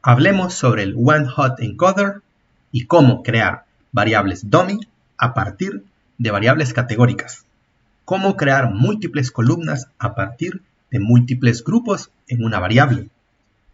Hablemos sobre el One-Hot Encoder y cómo crear variables dummy a partir de variables categóricas. Cómo crear múltiples columnas a partir de múltiples grupos en una variable.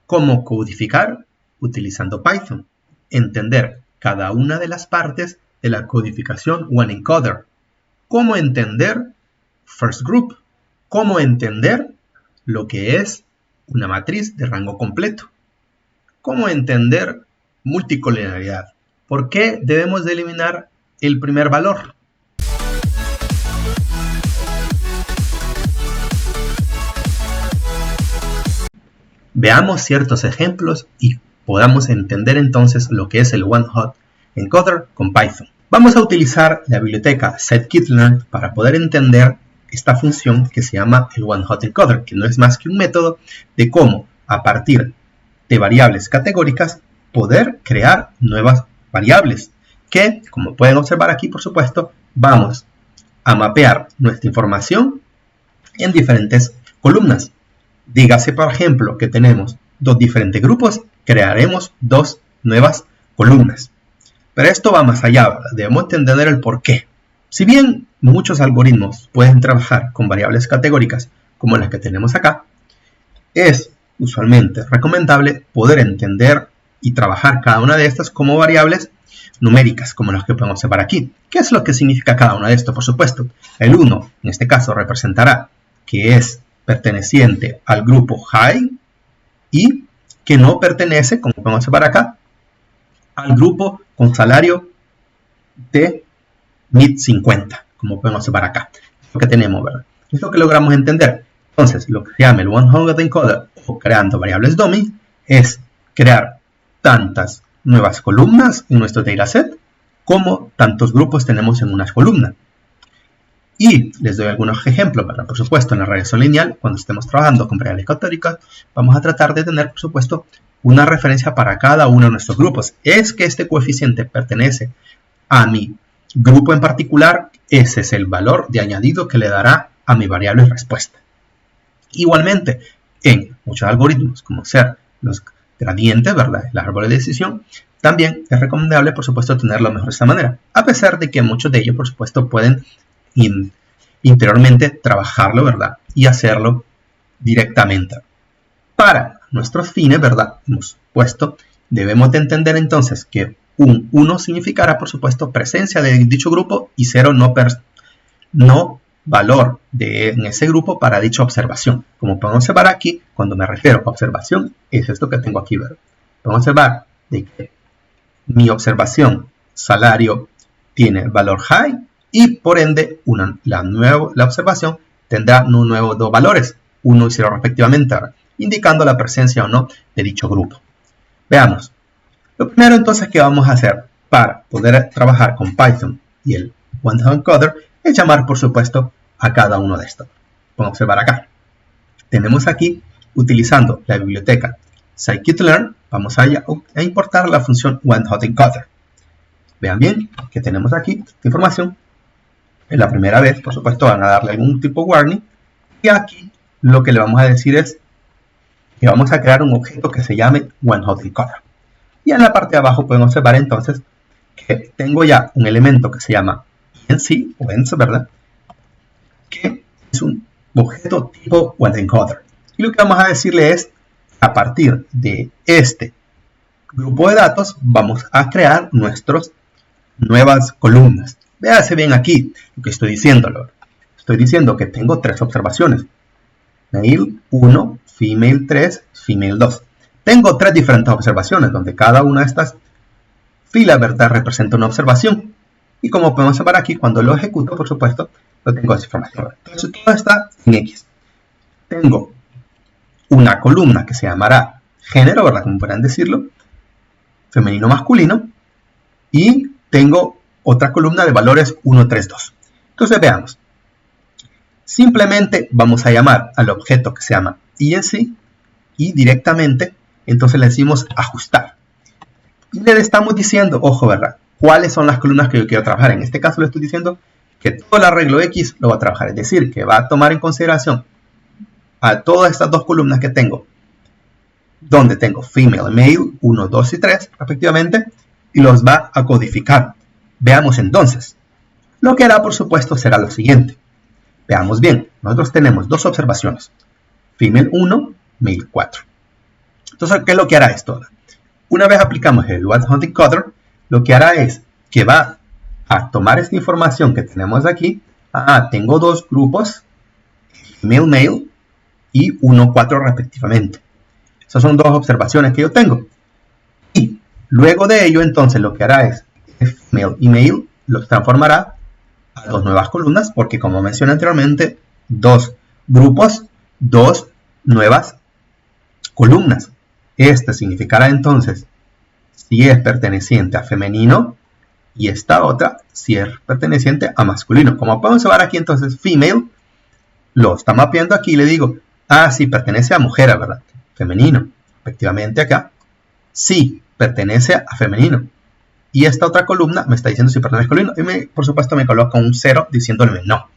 Cómo codificar utilizando Python. Entender cada una de las partes de la codificación OneEncoder. Cómo entender First Group. Cómo entender lo que es una matriz de rango completo. Cómo entender multicolonialidad. ¿Por qué debemos de eliminar el primer valor? Veamos ciertos ejemplos y podamos entender entonces lo que es el One-Hot Encoder con Python. Vamos a utilizar la biblioteca scikit-learn para poder entender esta función que se llama el One-Hot Encoder, que no es más que un método de cómo, a partir de variables categóricas, poder crear nuevas variables que, como pueden observar aquí, por supuesto, vamos a mapear nuestra información en diferentes columnas. Dígase, por ejemplo, que tenemos dos diferentes grupos, crearemos dos nuevas columnas. Pero esto va más allá, ¿verdad? Debemos entender el por qué. Si bien muchos algoritmos pueden trabajar con variables categóricas como las que tenemos acá, es usualmente recomendable poder entender y trabajar cada una de estas como variables numéricas, como las que podemos observar aquí. ¿Qué es lo que significa cada una de estas? Por supuesto, el 1 en este caso representará que es perteneciente al grupo high y que no pertenece, como podemos observar acá, al grupo con salario de mid 50, como podemos observar acá. Es lo que tenemos, ¿verdad? Es lo que logramos entender. Entonces, lo que se llama el One-Hot Encoder o creando variables dummy es crear tantas nuevas columnas en nuestro dataset como tantos grupos tenemos en una columna. Y les doy algunos ejemplos, ¿verdad? Por supuesto, en la regresión lineal, cuando estemos trabajando con variables categóricas, vamos a tratar de tener, por supuesto, una referencia para cada uno de nuestros grupos. Es que este coeficiente pertenece a mi grupo en particular, ese es el valor de añadido que le dará a mi variable respuesta. Igualmente, en muchos algoritmos, como ser los gradientes, ¿verdad? El árbol de decisión, también es recomendable, por supuesto, tenerlo mejor de esta manera. A pesar de que muchos de ellos, por supuesto, pueden interiormente trabajarlo, ¿verdad? Y hacerlo directamente. Para nuestros fines, ¿verdad? Hemos puesto, debemos de entender entonces que un 1 significará, por supuesto, presencia de dicho grupo y 0 no valor en ese grupo para dicha observación. Como podemos observar aquí, cuando me refiero a observación, es esto que tengo aquí, ¿verdad? Podemos observar de que mi observación salario tiene valor high y por ende la observación tendrá un nuevo dos valores, 1 y 0 respectivamente, ¿verdad? Indicando la presencia o no de dicho grupo. Veamos. Lo primero entonces que vamos a hacer para poder trabajar con Python y el One-Hot Encoder es llamar, por supuesto, a cada uno de estos. Vamos a observar acá. Tenemos aquí, utilizando la biblioteca scikit-learn, vamos a importar la función One-Hot Encoder. Vean bien que tenemos aquí esta información. En la primera vez, por supuesto, van a darle algún tipo de warning. Y aquí lo que le vamos a decir es que vamos a crear un objeto que se llame One-Hot Encoder. Y en la parte de abajo podemos observar entonces que tengo ya un elemento que se llama ENC, o ENC, ¿verdad? Que es un objeto tipo OneEncoder. Y lo que vamos a decirle es, a partir de este grupo de datos, vamos a crear nuestras nuevas columnas. Véase bien aquí lo que estoy diciéndolo. Estoy diciendo que tengo tres observaciones. Male 1, female 3, female 2. Tengo tres diferentes observaciones, donde cada una de estas filas, ¿verdad?, representa una observación. Y como podemos observar aquí, cuando lo ejecuto, por supuesto, lo tengo esa información. Entonces, todo está en X. Tengo una columna que se llamará género, ¿verdad?, como podrán decirlo, femenino, masculino. Y tengo otra columna de valores 1, 3, 2. Entonces, veamos. Simplemente vamos a llamar al objeto que se llama ENC y directamente, entonces le decimos ajustar. Y le estamos diciendo, ojo, ¿verdad?, cuáles son las columnas que yo quiero trabajar. En este caso le estoy diciendo que todo el arreglo X lo va a trabajar. Es decir, que va a tomar en consideración a todas estas dos columnas que tengo donde tengo female y male 1, 2 y 3 respectivamente, y los va a codificar. Veamos entonces. Lo que hará, por supuesto, será lo siguiente. Veamos bien, nosotros tenemos dos observaciones, female 1, male 4. Entonces, ¿qué es lo que hará esto? Una vez aplicamos el What Hunting Coder, lo que hará es que va a tomar esta información que tenemos aquí. Tengo dos grupos, female, male y 1, 4 respectivamente. Esas son dos observaciones que yo tengo. Y luego de ello, entonces, lo que hará es female y male los transformará a dos nuevas columnas, porque como mencioné anteriormente, dos grupos, dos nuevas columnas. Este significará entonces si es perteneciente a femenino y esta otra si es perteneciente a masculino. Como podemos observar aquí, entonces female lo está mapeando aquí y le digo, sí pertenece a mujer, ¿verdad? Femenino. Efectivamente acá sí pertenece a femenino. Y esta otra columna me está diciendo si pertenece a masculino. Y por supuesto me coloca un 0 diciéndole no.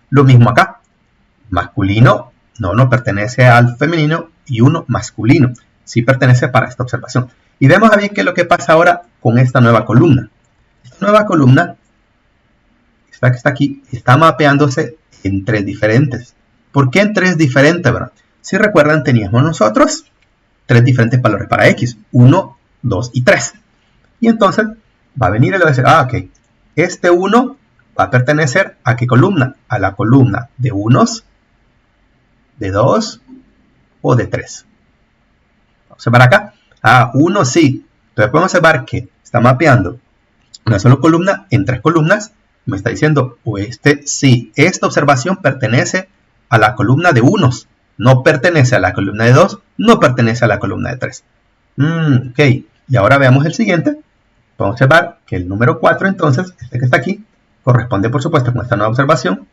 Lo mismo acá. Masculino no pertenece al femenino y 1 masculino. Sí pertenece para esta observación. Y vemos a bien qué es lo que pasa ahora con esta nueva columna. Esta nueva columna, esta que está aquí, está mapeándose en 3 diferentes. ¿Por qué en 3 diferentes, verdad? Si recuerdan, teníamos nosotros 3 diferentes valores para X. 1, 2 y 3. Y entonces va a venir y le va a decir, ok, este 1 va a pertenecer a qué columna? A la columna de unos, de 2 o de 3. Vamos a ver acá. 1 sí. Entonces podemos observar que está mapeando una sola columna en 3 columnas. Me está diciendo, o este sí. Esta observación pertenece a la columna de unos. No pertenece a la columna de 2. No pertenece a la columna de 3. Ok. Y ahora veamos el siguiente. Podemos observar que el número 4, entonces, este que está aquí, corresponde, por supuesto, con esta nueva observación.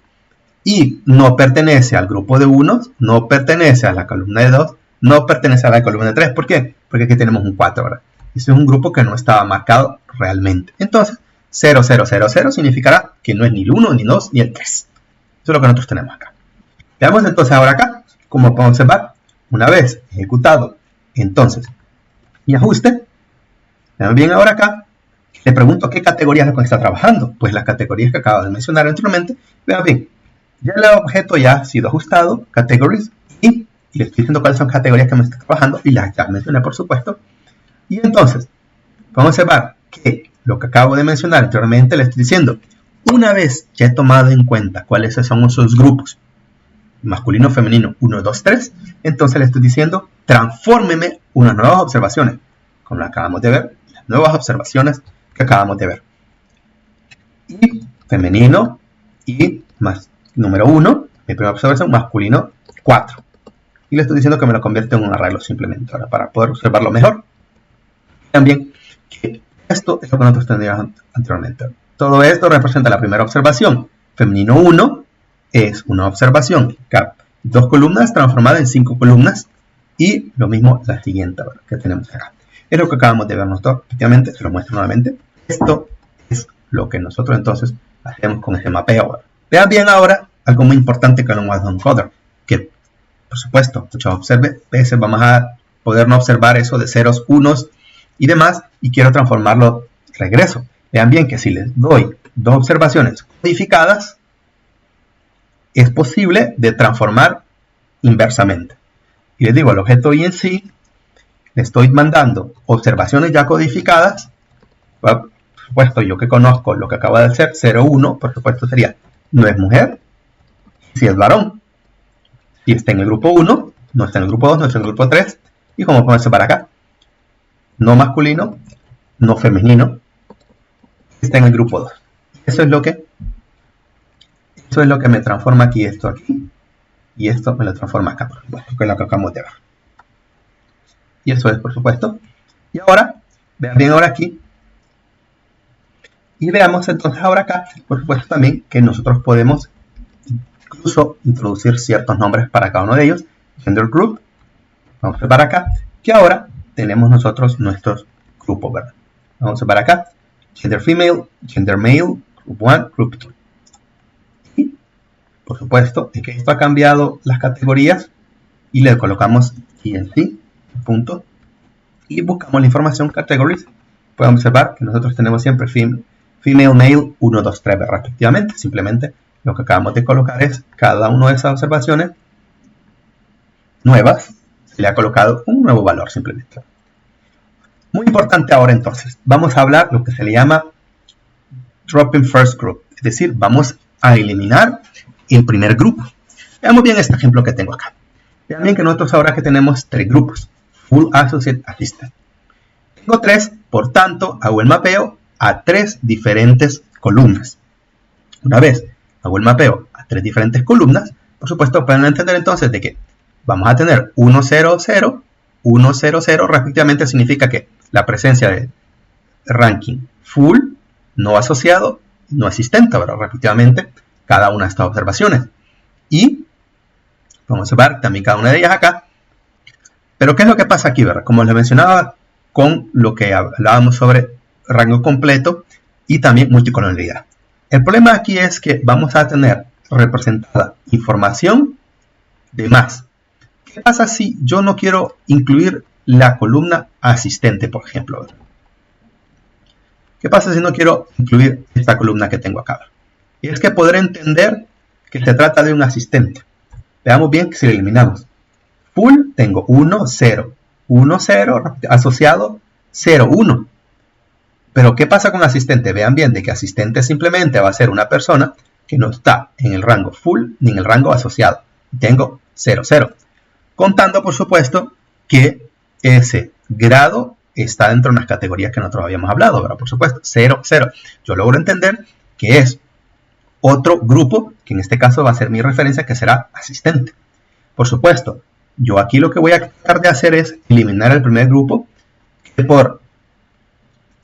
Y no pertenece al grupo de unos, no pertenece a la columna de 2, no pertenece a la columna de 3. ¿Por qué? Porque aquí tenemos un 4, ¿verdad? Este es un grupo que no estaba marcado realmente. Entonces, 0, 0, 0, 0 significará que no es ni el 1, ni el 2, ni el 3. Eso es lo que nosotros tenemos acá. Veamos entonces ahora acá, como podemos observar, una vez ejecutado, entonces, mi ajuste, veamos bien ahora acá, le pregunto qué categorías es con que está trabajando. Pues las categorías que acabo de mencionar anteriormente. Vean bien, ya el objeto ya ha sido ajustado, categories, y le estoy diciendo cuáles son las categorías que me está trabajando, y las ya mencioné, por supuesto. Y entonces, vamos a observar que lo que acabo de mencionar anteriormente le estoy diciendo, una vez ya he tomado en cuenta cuáles son esos grupos, masculino, femenino, 1, 2, 3, entonces le estoy diciendo, transfórmeme unas nuevas observaciones, como lo acabamos de ver, las nuevas observaciones que acabamos de ver. Y femenino y más número 1, mi primera observación, masculino 4. Y le estoy diciendo que me lo convierte en un arreglo simplemente ahora para poder observarlo mejor. También que esto es lo que nosotros tendríamos anteriormente. Todo esto representa la primera observación. Femenino 1 es una observación, 2 columnas transformada en 5 columnas. Y lo mismo la siguiente que tenemos acá. Es lo que acabamos de ver nosotros. Efectivamente, se lo muestro nuevamente. Esto es lo que nosotros entonces hacemos con ese mapeo. Vean bien ahora algo muy importante con un What Hunting Coder. Que, por supuesto, muchas veces vamos a poder no observar eso de ceros, unos y demás. Y quiero transformarlo regreso. Vean bien que si les doy 2 observaciones codificadas, es posible de transformar inversamente. Y les digo, al objeto INC le estoy mandando observaciones ya codificadas. Por supuesto, yo que conozco lo que acaba de ser 0, 1, por supuesto sería no es mujer, si es varón. Si está en el grupo 1, no está en el grupo 2, no está en el grupo 3. Y como podemos observar acá, no masculino, no femenino, está en el grupo 2. Eso es lo que me transforma aquí, esto aquí. Y esto me lo transforma acá, por supuesto, que es lo que acabamos de ver. Y eso es, por supuesto. Y ahora, vean bien ahora aquí. Y veamos entonces ahora acá, por supuesto también, que nosotros podemos incluso introducir ciertos nombres para cada uno de ellos. Gender group. Vamos a ver acá, que ahora tenemos nosotros nuestros grupos, ¿verdad? Vamos a ver acá. Gender female, gender male, group 1, group 2. Y, por supuesto, es que esto ha cambiado las categorías y le colocamos INC punto, y buscamos la información categories. Podemos observar que nosotros tenemos siempre female, male, 1, 2, 3 respectivamente. Simplemente lo que acabamos de colocar es cada una de esas observaciones nuevas, se le ha colocado un nuevo valor simplemente. Muy importante ahora entonces, vamos a hablar lo que se le llama dropping first group, es decir, vamos a eliminar el primer grupo. Veamos bien este ejemplo que tengo acá. Vean bien que nosotros ahora que tenemos 3 grupos, full associate, assistant. Tengo 3, por tanto, hago el mapeo a 3 diferentes columnas. Una vez hago el mapeo a 3 diferentes columnas, por supuesto pueden entender entonces de que vamos a tener 1, 0, 0, 1, 0, 0, respectivamente significa que la presencia de ranking full, no asociado, no asistente, ¿verdad? Respectivamente, cada una de estas observaciones. Y vamos a ver también cada una de ellas acá. Pero ¿qué es lo que pasa aquí, verdad? Como les mencionaba con lo que hablábamos sobre rango completo y también multicolonialidad. El problema aquí es que vamos a tener representada información de más. ¿Qué pasa si yo no quiero incluir la columna asistente, por ejemplo? ¿Qué pasa si no quiero incluir esta columna que tengo acá? Y es que podré entender que se trata de un asistente. Veamos bien que si lo eliminamos. Full tengo 1, 0, 1, 0, asociado 0, 1. Pero ¿qué pasa con asistente? Vean bien de que asistente simplemente va a ser una persona que no está en el rango full ni en el rango asociado. Tengo 0, 0. Contando, por supuesto, que ese grado está dentro de unas categorías que nosotros habíamos hablado, ¿verdad? Por supuesto, 0, 0. Yo logro entender que es otro grupo, que en este caso va a ser mi referencia, que será asistente. Por supuesto, yo aquí lo que voy a tratar de hacer es eliminar el primer grupo, que por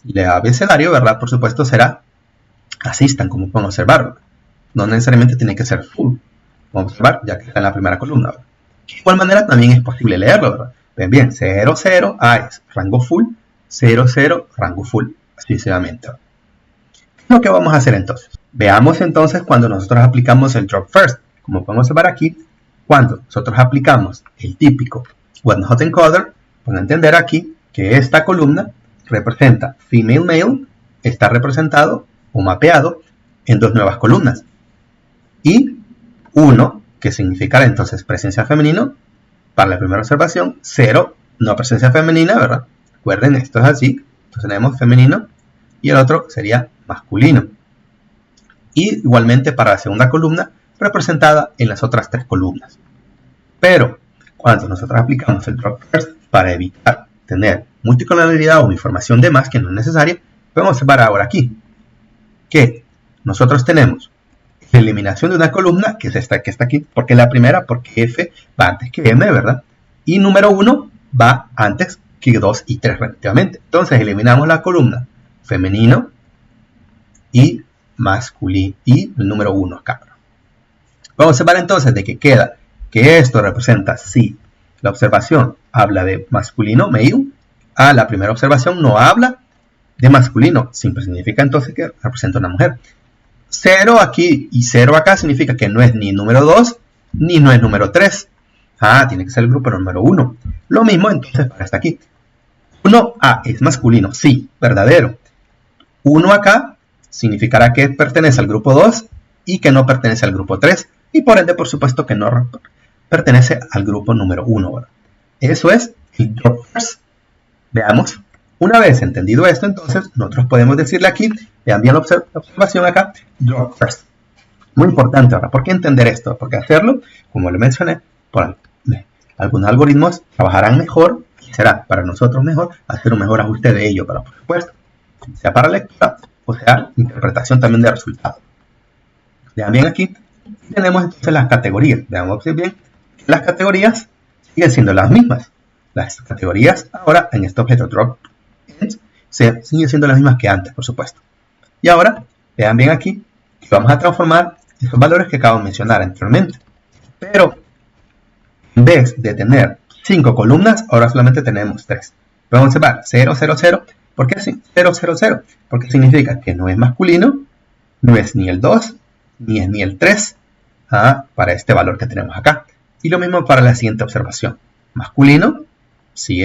el abecedario, ¿verdad? Por supuesto, será assistant, como podemos observar. No necesariamente tiene que ser full. Vamos a observar, ya que está en la primera columna, ¿verdad? De igual manera también es posible leerlo, ¿verdad? Ven bien, 0, 0, es rango full, 0, 0, rango full, sucesivamente. ¿Qué es lo que vamos a hacer entonces? Veamos entonces cuando nosotros aplicamos el drop first. Como podemos observar aquí, cuando nosotros aplicamos el típico one hot encoder, pueden entender aquí que esta columna representa female male, está representado o mapeado en 2 nuevas columnas. Y 1, que significará entonces presencia femenina para la primera observación, 0, no presencia femenina, ¿verdad? Recuerden, esto es así, entonces tenemos femenino y el otro sería masculino. Y igualmente para la segunda columna, representada en las otras 3 columnas. Pero cuando nosotros aplicamos el drop first para evitar tener multicolonialidad o información de más que no es necesaria, podemos observar ahora aquí que nosotros tenemos la eliminación de una columna, que es esta que está aquí, porque la primera, porque F va antes que M, ¿verdad? Y número 1 va antes que 2 y 3 respectivamente. Entonces eliminamos la columna femenino y masculino y el número 1 acá. Vamos a observar entonces de que queda que esto representa si la observación habla de masculino, male, la primera observación no habla de masculino, siempre significa entonces que representa una mujer. 0 aquí y 0 acá significa que no es ni número 2 ni no es número 3. Tiene que ser el grupo número 1. Lo mismo entonces para esta aquí. 1A es masculino, sí, verdadero. 1 acá significará que pertenece al grupo 2 y que no pertenece al grupo 3. Y por ende, por supuesto, que no pertenece al grupo número 1. ¿verdad? Eso es el drop first. Veamos. Una vez entendido esto, entonces, nosotros podemos decirle aquí, vean bien la observación acá, drop first. Muy importante ahora, ¿por qué entender esto? Porque hacerlo, como le mencioné, por algunos algoritmos trabajarán mejor y será para nosotros mejor hacer un mejor ajuste de ello, pero por supuesto, sea para lectura o sea interpretación también de resultados. Vean bien aquí, tenemos entonces las categorías. Veamos bien, las categorías siguen siendo las mismas. Las categorías ahora en este objeto drop siguen siendo las mismas que antes, por supuesto. Y ahora, vean bien aquí, que vamos a transformar esos valores que acabo de mencionar anteriormente. Pero, en vez de tener 5 columnas, ahora solamente tenemos 3. Vamos a observar 0, 0, 0. ¿Por qué así? 0, 0, 0. Porque significa que no es masculino, no es ni el 2, ni es ni el 3, para este valor que tenemos acá. Y lo mismo para la siguiente observación. Masculino, si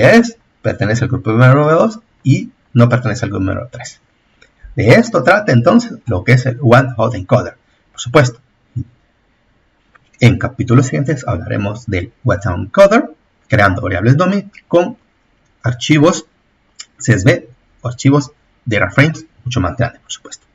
pertenece al grupo número 2 y no pertenece al grupo número 3. De esto trata entonces lo que es el one-hot encoder. Por supuesto, en capítulos siguientes hablaremos del one-hot encoder, creando variables dummy con archivos CSV o archivos data frames mucho más grandes, por supuesto.